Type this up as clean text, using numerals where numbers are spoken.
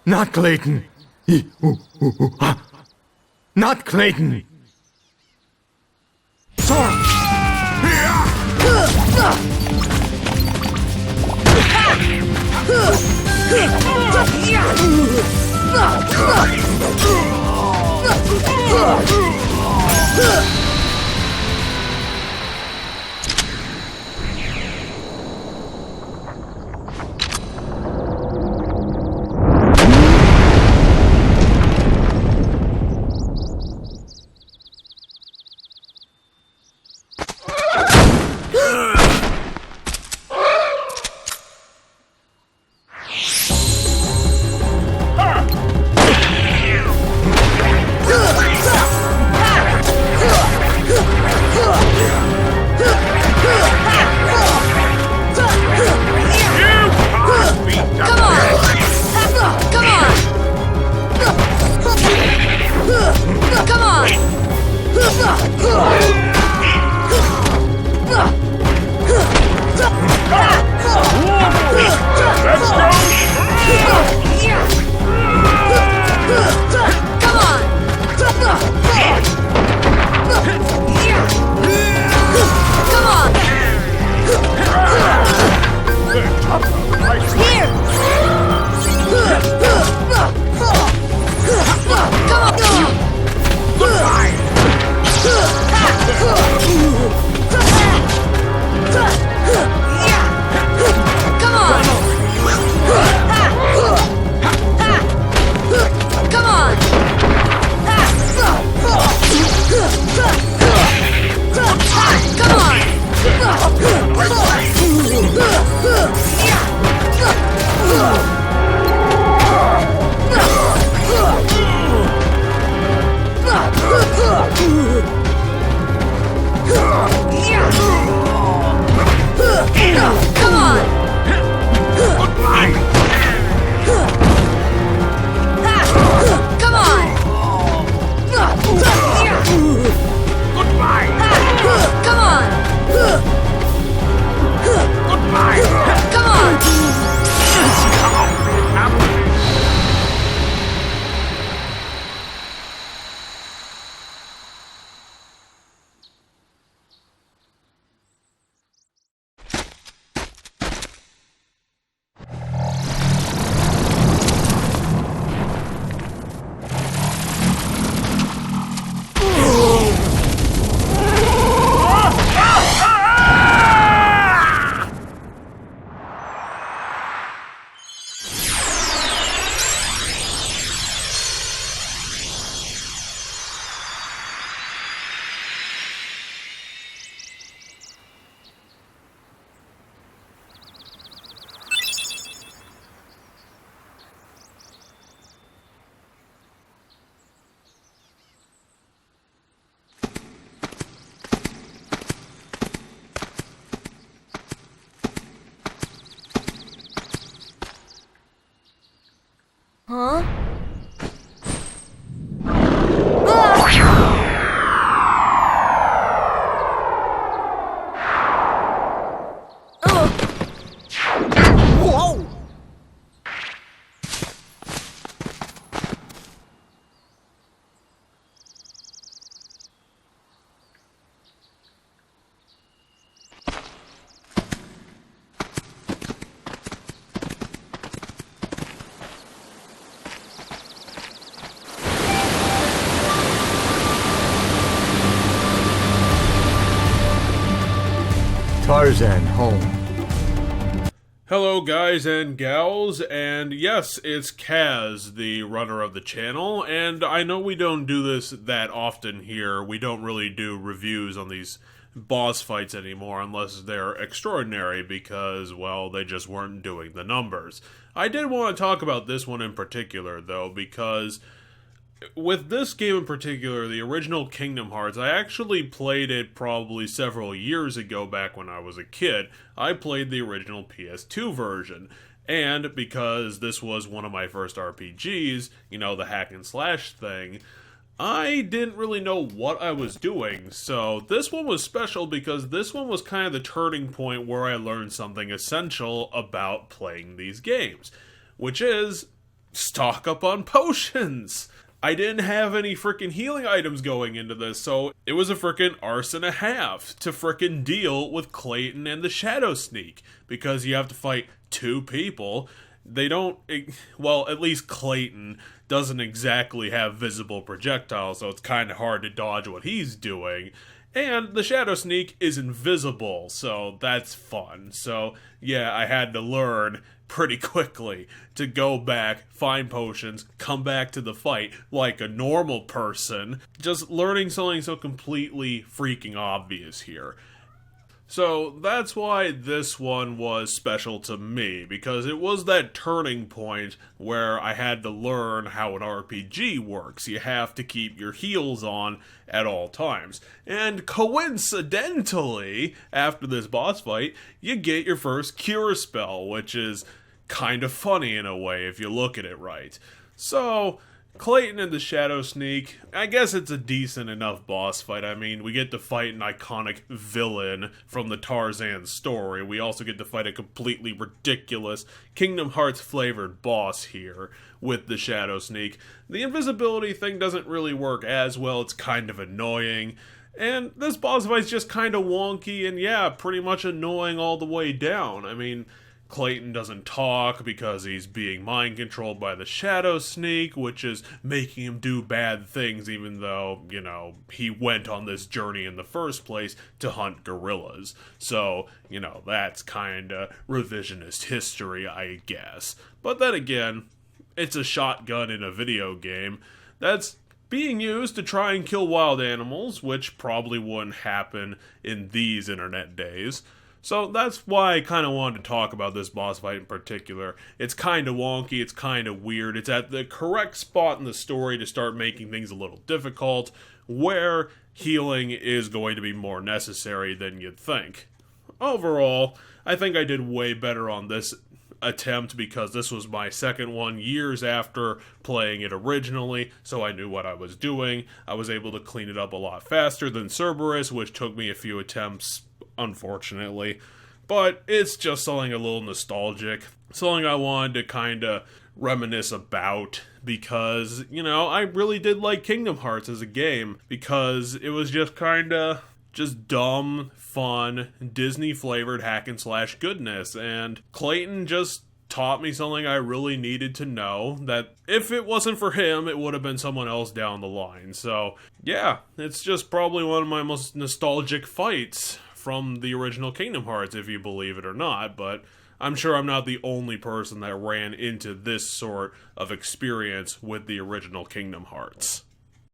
Not Clayton! Not Clayton! Sora! Huh? Whoa! Tarzan home. Hello guys and gals, and yes, it's Kaz, the runner of the channel, and I know we don't do this that often here. We don't really do reviews on these boss fights anymore unless they're extraordinary because, well, they just weren't doing the numbers. I did want to talk about this one in particular, though, because with this game in particular, the original Kingdom Hearts, I actually played it probably several years ago back when I was a kid. I played the original PS2 version, and because this was one of my first RPGs, you know, the hack and slash thing, I didn't really know what I was doing, so this one was special because this one was kind of the turning point where I learned something essential about playing these games, which is stock up on potions. I didn't have any freaking healing items going into this, so it was a freaking arse and a half to freaking deal with Clayton and the Shadow Sneak, because you have to fight 2 people. They don't, well, at least Clayton doesn't exactly have visible projectiles, so it's kind of hard to dodge what he's doing. And the Shadow Sneak is invisible, so that's fun. So, yeah, I had to learn pretty quickly to go back, find potions, come back to the fight like a normal person. Just learning something so completely freaking obvious here. So that's why this one was special to me, because it was that turning point where I had to learn how an RPG works. You have to keep your heals on at all times. And coincidentally, after this boss fight, you get your first cure spell, which is kind of funny in a way if you look at it right. So Clayton and the Shadow Sneak, I guess it's a decent enough boss fight. I mean, we get to fight an iconic villain from the Tarzan story. We also get to fight a completely ridiculous Kingdom Hearts flavored boss here with the Shadow Sneak. The invisibility thing doesn't really work as well. It's kind of annoying. And this boss fight's just kind of wonky and, yeah, pretty much annoying all the way down. I mean, Clayton doesn't talk because he's being mind controlled by the Shadow Sneak, which is making him do bad things even though, you know, he went on this journey in the first place to hunt gorillas. So, you know, that's kinda revisionist history, I guess. But then again, it's a shotgun in a video game that's being used to try and kill wild animals, which probably wouldn't happen in these internet days. So that's why I kind of wanted to talk about this boss fight in particular. It's kind of wonky, it's kind of weird, it's at the correct spot in the story to start making things a little difficult, where healing is going to be more necessary than you'd think. Overall, I think I did way better on this attempt because this was my second one years after playing it originally, so I knew what I was doing. I was able to clean it up a lot faster than Cerberus, which took me a few attempts, unfortunately. But it's just something a little nostalgic, something I wanted to kind of reminisce about because, you know, I really did like Kingdom Hearts as a game because it was just kind of just dumb, fun, Disney-flavored hack-and-slash goodness, and Clayton just taught me something I really needed to know, that if it wasn't for him, it would have been someone else down the line. So, yeah, it's just probably one of my most nostalgic fights from the original Kingdom Hearts, if you believe it or not, but I'm sure I'm not the only person that ran into this sort of experience with the original Kingdom Hearts.